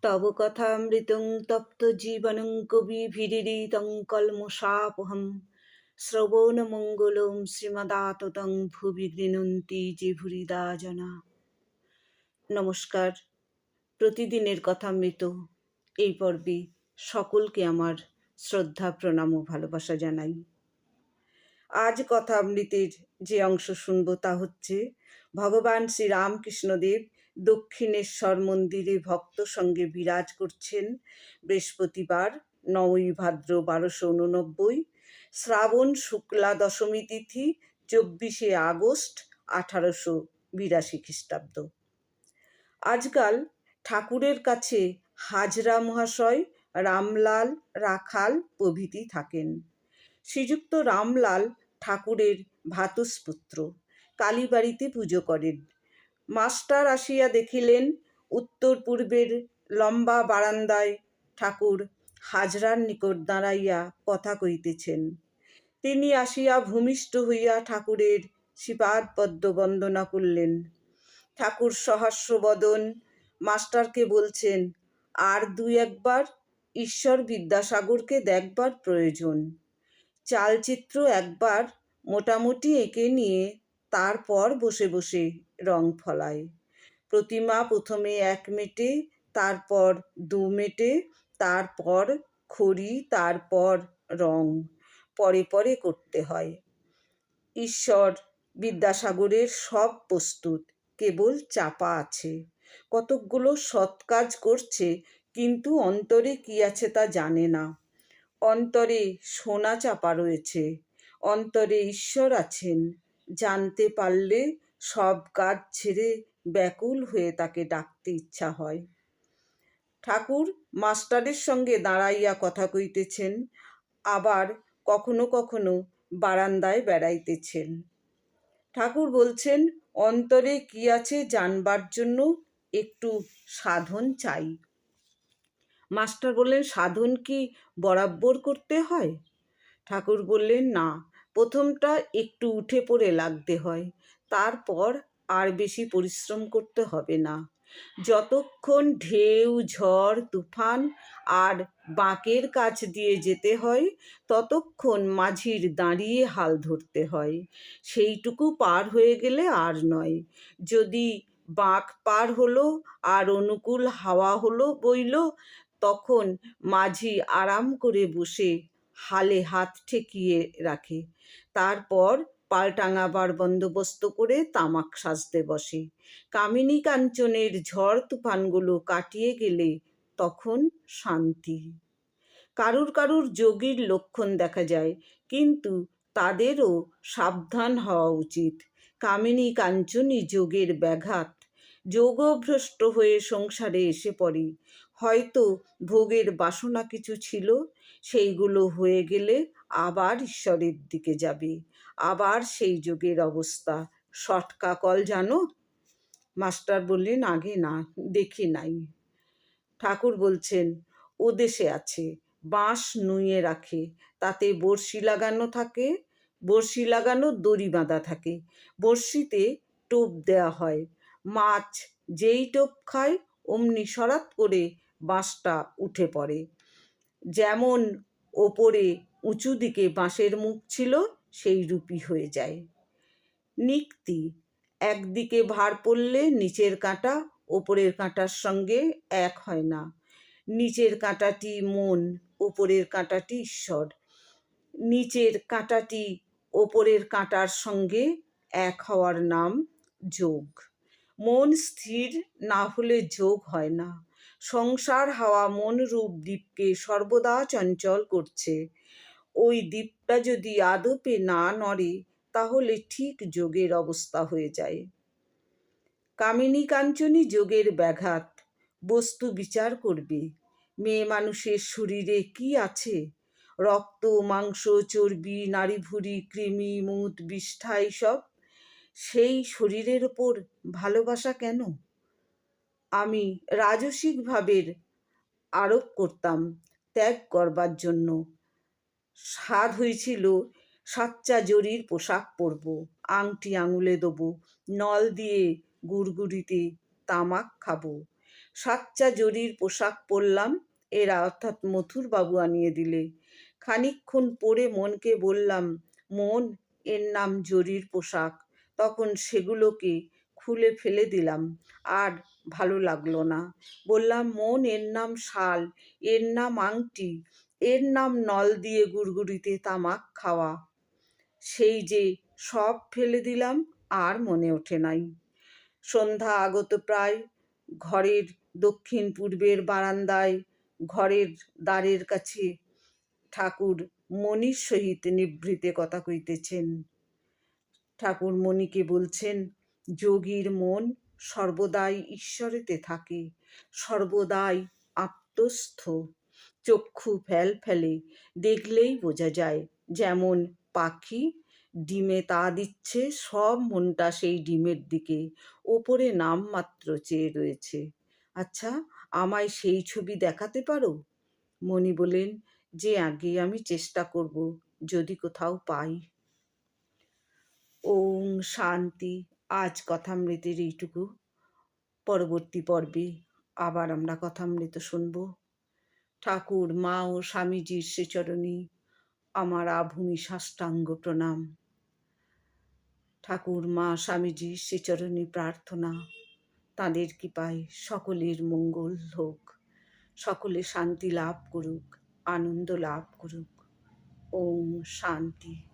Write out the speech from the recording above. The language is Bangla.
তব কথামৃতং তপ্ত জীবনং কবিভিরিতং কলমশাপহম শ্রবণমঙ্গলম শ্রীমদাততং ভুবি গৃণন্তি যে ভুরিদা জনা। নমস্কার। প্রতিদিনের কথামৃত এই পর্বে সকলকে আমার শ্রদ্ধা প্রণাম ও ভালোবাসা জানাই। আজ কথামৃতের যে অংশ শুনব তা হচ্ছে ভগবান শ্রী রামকৃষ্ণদেব দক্ষিণেশ্বর মন্দিরে ভক্ত সঙ্গে বিরাজ করছেন। বৃহস্পতিবার ৯ই ভাদ্র ১২৮৯, শ্রাবণ শুক্লা দশমী তিথি ২৪শে আগস্ট ১৮৮২ খ্রিস্টাব্দ। আজকাল ঠাকুরের কাছে হাজরা মহাশয়, রামলাল, রাখাল প্রভৃতি থাকেন। শ্রীযুক্ত রামলাল ঠাকুরের ভ্রাতুষ্পুত্র, কালীবাড়িতে পুজো করেন। মাস্টার আসিয়া দেখিলেন উত্তর পূর্বের লম্বা বারান্দায় ঠাকুর হাজরার নিকট দাঁড়াইয়া কথা কইতেছেন। তিনি আসিয়া ভূমিষ্ঠ হইয়া ঠাকুরের শ্রীপাদপদ্ম বন্দনা করলেন। ঠাকুর সহাস্যবদন মাস্টারকে বলছেন, আর দুই একবার ঈশ্বর বিদ্যাসাগরকে দেখবার প্রয়োজন। চালচিত্র একবার মোটামুটি এঁকে নিয়ে তারপর বসে বসে রং ফলায়। প্রতিমা প্রথমে ১ মেটে, তারপর ২ মেটে, তারপর খড়ি, তারপর রং, পরে পরে করতে হয়। ঈশ্বর বিদ্যাসাগরের সব প্রস্তুত, কেবল চাপা আছে। কতকগুলো সৎ কাজ করছে, কিন্তু অন্তরে কি আছে তা জানে না। অন্তরে সোনা চাপা রয়েছে, অন্তরে ঈশ্বর আছেন। জানতে পারলে সব কাজ ছেড়ে ব্যাকুল হয়ে তাকে ডাকতে ইচ্ছা হয়। ঠাকুর মাস্টারের সঙ্গে দাঁড়াইয়া কথা কইতেছেন, আবার কখনো কখনো বারান্দায় বেড়াইতেছেন। ঠাকুর বলছেন, অন্তরে কি আছে জানবার জন্য একটু সাধন চাই। মাস্টার বললেন, সাধন কি বরাবর করতে হয়? ঠাকুর বললেন, না, প্রথমটা একটু উঠে পড়ে লাগতে হয়, তারপর আর বেশি পরিশ্রম করতে হবে না। যতক্ষণ ঢেউ, ঝড়, তুফান আর বাঁকের কাছ দিয়ে যেতে হয়, ততক্ষণ মাঝির দাঁড়িয়ে হাল ধরতে হয়। সেইটুকু পার হয়ে গেলে আর নয়। যদি বাঁক পার হলো আর অনুকূল হাওয়া হলো বইল, তখন মাঝি আরাম করে বসে হালে হাত ঠেকিয়ে রাখে। তারপর পাল টাঙাবার বন্দোবস্ত করে তামাক সাজতে বসে। কামিনী কাঞ্চনের ঝড় তুফানগুলো কাটিয়ে গেলে তখন শান্তি। কারুর কারুর যোগীর লক্ষণ দেখা যায়, কিন্তু তাদেরও সাবধান হওয়া উচিত। কামিনী কাঞ্চনী যোগের ব্যাঘাত। যোগভ্রষ্ট হয়ে সংসারে এসে পড়ে। হয়তো ভোগের বাসনা কিছু ছিল, সেইগুলো হয়ে গেলে আবার ঈশ্বরের দিকে যাবে। আবার সেই যোগের অবস্থা। সটকা কল জানো? মাস্টার বললেন, আগে না, দেখি নাই। ঠাকুর বলছেন, ও দেশে আছে, বাঁশ নুয়ে রাখে, তাতে বড়শি লাগানো থাকে, বড়শি লাগানো দড়ি বাঁধা থাকে, বড়শিতে টোপ দেয়া হয়। মাছ যেই টোপ খায় অমনি সরাত করে বাঁশটা উঠে পড়ে। যেমন ওপরে উঁচু দিকে বাঁশের মুখ ছিল, সেই রূপই হয়ে যায়। নিক্তি, একদিকে ভার পড়লে নিচের কাঁটা ওপরের কাঁটার সঙ্গে এক হয় না। নিচের কাঁটাটি মন, ওপরের কাঁটাটি ঈশ্বর। নিচের কাঁটাটি ওপরের কাঁটার সঙ্গে এক হওয়ার নাম যোগ। মন স্থির না হলে যোগ হয় না। সংসার হাওয়া মনরূপ দ্বীপকে সর্বদা চঞ্চল করছে। ওই দ্বীপটা যদি আদপে না নড়ে, তাহলে ঠিক যোগের অবস্থা হয়ে যায়। কামিনী কাঞ্চনী যোগের ব্যাঘাত। বস্তু বিচার করবে। মেয়ে মানুষের শরীরে কি আছে? রক্ত, মাংস, চর্বি, নাড়িভুঁড়ি, কৃমি, মুত, বিষ্ঠা, এইসব। সেই শরীরের ওপর ভালোবাসা কেন? আমি রাজসিক ভাবের আরোপ করতাম ত্যাগ করবার জন্য। স্বাদ হয়েছিল সাচ্চা জরির পোশাক পরব, আংটি আঙুলে দেবো, নল দিয়ে গুড়গুড়িতে তামাক খাবো। সাচ্চা জরির পোশাক পরলাম, এরা অর্থাৎ মথুর বাবু আনিয়ে দিলে। খানিকক্ষণ পরে মনকে বললাম, মন, এর নাম জরির পোশাক। তখন সেগুলোকে খুলে ফেলে দিলাম, আর ভালো লাগলো না। বললাম, মন, এর নাম শাল, এর নাম আংটি, এর নাম নল দিয়ে গুড়গুড়িতে তামাক খাওয়া। সেই যে সব ফেলে দিলাম, আর মনে ওঠে নাই। সন্ধ্যা আগত প্রায়। ঘরের দক্ষিণ পূর্বের বারান্দায় ঘরের দ্বারের কাছে ঠাকুর মণির সহিত নিভৃতে কথা কইতেছেন। ঠাকুর মণিকে বলছেন, যোগীর মন সর্বদাই ঈশ্বরেতে থাকে, সর্বদাই আত্মস্থ। চক্ষু ফেল ফেলে দেখলেই বোঝা যায়, যেমন পাখি ডিমে তা দিচ্ছে, সব মনটা সেই ডিমের দিকে, ওপরে নামমাত্র চেয়ে রয়েছে। আচ্ছা, আমায় সেই ছবি দেখাতে পারো? মণি বলেন, যে আগে আমি চেষ্টা করব, যদি কোথাও পাই। ওম শান্তি। আজ কথামৃতের এইটুকু। পরবর্তী পর্বে আবার আমরা কথামৃত শুনব। ঠাকুর, মা ও স্বামীজির শ্রীচরণে আমার আভূমি সাষ্টাঙ্গ প্রণাম। ঠাকুর, মা, স্বামীজির শ্রীচরণে প্রার্থনা, তাঁদের কৃপায় সকলের মঙ্গল হোক, সকলে শান্তি লাভ করুক, আনন্দ লাভ করুক। ওম শান্তি।